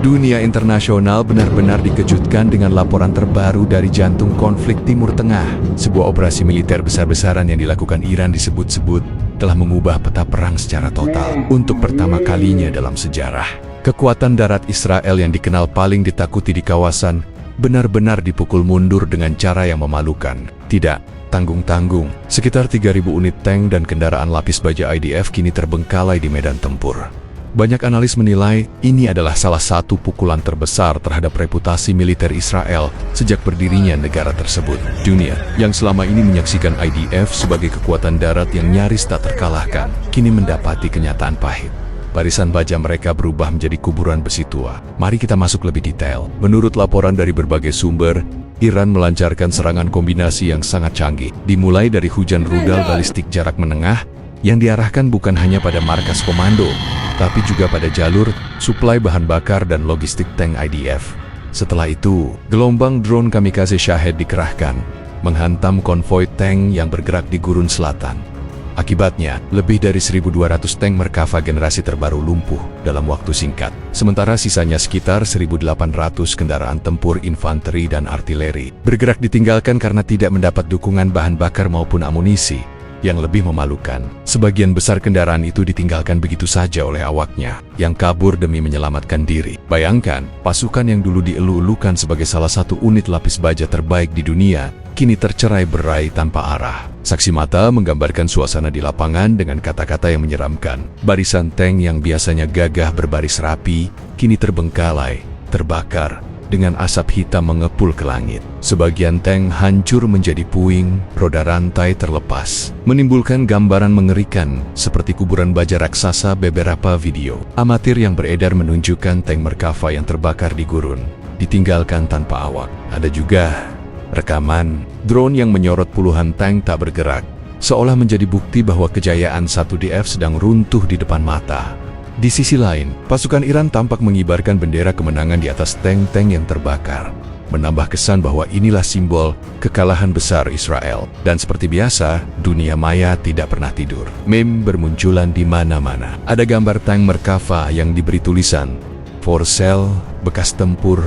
Dunia internasional benar-benar dikejutkan dengan laporan terbaru dari jantung konflik Timur Tengah. Sebuah operasi militer besar-besaran yang dilakukan Iran disebut-sebut telah mengubah peta perang secara total. Untuk pertama kalinya dalam sejarah, kekuatan darat Israel yang dikenal paling ditakuti di kawasan benar-benar dipukul mundur dengan cara yang memalukan. Tidak tanggung-tanggung, sekitar 3.000 unit tank dan kendaraan lapis baja IDF kini terbengkalai di medan tempur. Banyak analis menilai ini adalah salah satu pukulan terbesar terhadap reputasi militer Israel sejak berdirinya negara tersebut. Dunia yang selama ini menyaksikan IDF sebagai kekuatan darat yang nyaris tak terkalahkan, kini mendapati kenyataan pahit. Barisan baja mereka berubah menjadi kuburan besi tua. Mari kita masuk lebih detail. Menurut laporan dari berbagai sumber, Iran melancarkan serangan kombinasi yang sangat canggih, dimulai dari hujan rudal balistik jarak menengah yang diarahkan bukan hanya pada markas komando, tapi juga pada jalur, suplai bahan bakar dan logistik tank IDF. Setelah itu, gelombang drone kamikaze Shahed dikerahkan, menghantam konvoi tank yang bergerak di gurun selatan. Akibatnya, lebih dari 1.200 tank Merkava generasi terbaru lumpuh dalam waktu singkat. Sementara sisanya sekitar 1.800 kendaraan tempur, infanteri, dan artileri bergerak ditinggalkan karena tidak mendapat dukungan bahan bakar maupun amunisi. Yang lebih memalukan, sebagian besar kendaraan itu ditinggalkan begitu saja oleh awaknya, yang kabur demi menyelamatkan diri. Bayangkan, pasukan yang dulu dielu-elukan sebagai salah satu unit lapis baja terbaik di dunia, kini tercerai-berai tanpa arah. Saksi mata menggambarkan suasana di lapangan dengan kata-kata yang menyeramkan. Barisan tank yang biasanya gagah berbaris rapi, kini terbengkalai, terbakar, dengan asap hitam mengepul ke langit. Sebagian tank hancur menjadi puing, roda rantai terlepas, menimbulkan gambaran mengerikan seperti kuburan baja raksasa. Beberapa video amatir yang beredar menunjukkan tank Merkava yang terbakar di gurun, ditinggalkan tanpa awak. Ada juga rekaman drone yang menyorot puluhan tank tak bergerak, seolah menjadi bukti bahwa kejayaan 1DF sedang runtuh di depan mata. Di sisi lain, pasukan Iran tampak mengibarkan bendera kemenangan di atas tank-tank yang terbakar, menambah kesan bahwa inilah simbol kekalahan besar Israel. Dan seperti biasa, dunia maya tidak pernah tidur. Meme bermunculan di mana-mana. Ada gambar tank Merkava yang diberi tulisan "For sale, bekas tempur,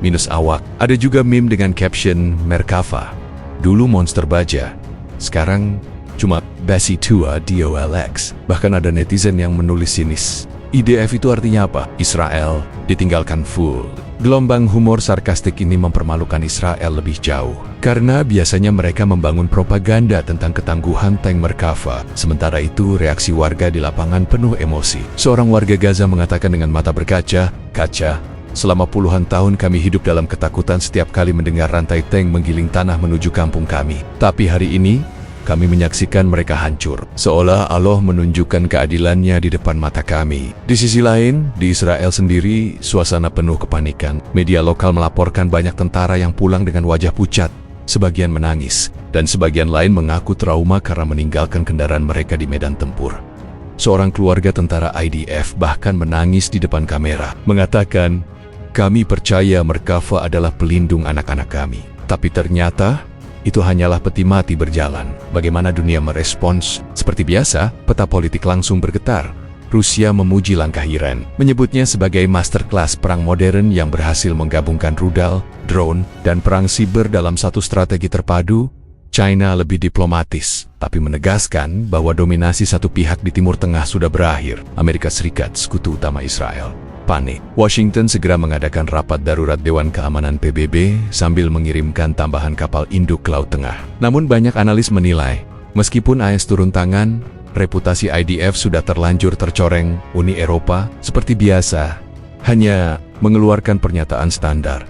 minus awak". Ada juga meme dengan caption Merkava, dulu monster baja, sekarang cuma besi tua DOLX. Bahkan ada netizen yang menulis sinis, IDF itu artinya apa? Israel ditinggalkan full. Gelombang humor sarkastik ini mempermalukan Israel lebih jauh, karena biasanya mereka membangun propaganda tentang ketangguhan tank Merkava. Sementara itu, reaksi warga di lapangan penuh emosi. Seorang warga Gaza mengatakan dengan mata berkaca, selama puluhan tahun kami hidup dalam ketakutan setiap kali mendengar rantai tank menggiling tanah menuju kampung kami. Tapi hari ini, kami menyaksikan mereka hancur, seolah Allah menunjukkan keadilannya di depan mata kami. Di sisi lain, di Israel sendiri, suasana penuh kepanikan. Media lokal melaporkan banyak tentara yang pulang dengan wajah pucat, sebagian menangis, dan sebagian lain mengaku trauma karena meninggalkan kendaraan mereka di medan tempur. Seorang keluarga tentara IDF bahkan menangis di depan kamera, mengatakan, "Kami percaya Merkava adalah pelindung anak-anak kami." Tapi ternyata itu hanyalah peti mati berjalan. Bagaimana dunia merespons? Seperti biasa, peta politik langsung bergetar. Rusia memuji langkah Iran, menyebutnya sebagai masterclass perang modern yang berhasil menggabungkan rudal, drone, dan perang siber dalam satu strategi terpadu. China lebih diplomatis, tapi menegaskan bahwa dominasi satu pihak di Timur Tengah sudah berakhir. Amerika Serikat, sekutu utama Israel, panik. Washington segera mengadakan rapat darurat Dewan Keamanan PBB sambil mengirimkan tambahan kapal induk ke Laut Tengah. Namun banyak analis menilai, meskipun AS turun tangan, reputasi IDF sudah terlanjur tercoreng. Uni Eropa, seperti biasa, hanya mengeluarkan pernyataan standar.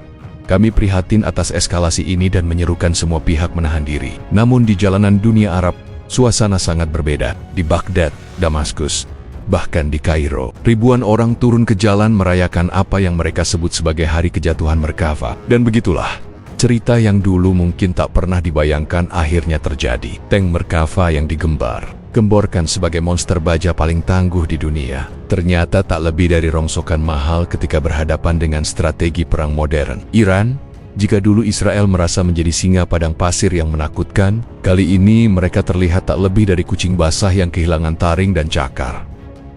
Kami prihatin atas eskalasi ini dan menyerukan semua pihak menahan diri. Namun di jalanan dunia Arab, suasana sangat berbeda. Di Baghdad, Damaskus, bahkan di Kairo, ribuan orang turun ke jalan merayakan apa yang mereka sebut sebagai hari kejatuhan Merkava. Dan begitulah, cerita yang dulu mungkin tak pernah dibayangkan akhirnya terjadi. Tank Merkava yang digemborkan sebagai monster baja paling tangguh di dunia, ternyata tak lebih dari rongsokan mahal ketika berhadapan dengan strategi perang modern. Iran, jika dulu Israel merasa menjadi singa padang pasir yang menakutkan, kali ini mereka terlihat tak lebih dari kucing basah yang kehilangan taring dan cakar.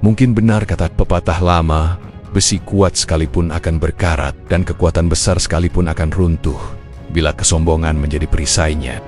Mungkin benar kata pepatah lama, Besi kuat sekalipun akan berkarat dan kekuatan besar sekalipun akan runtuh bila kesombongan menjadi perisainya.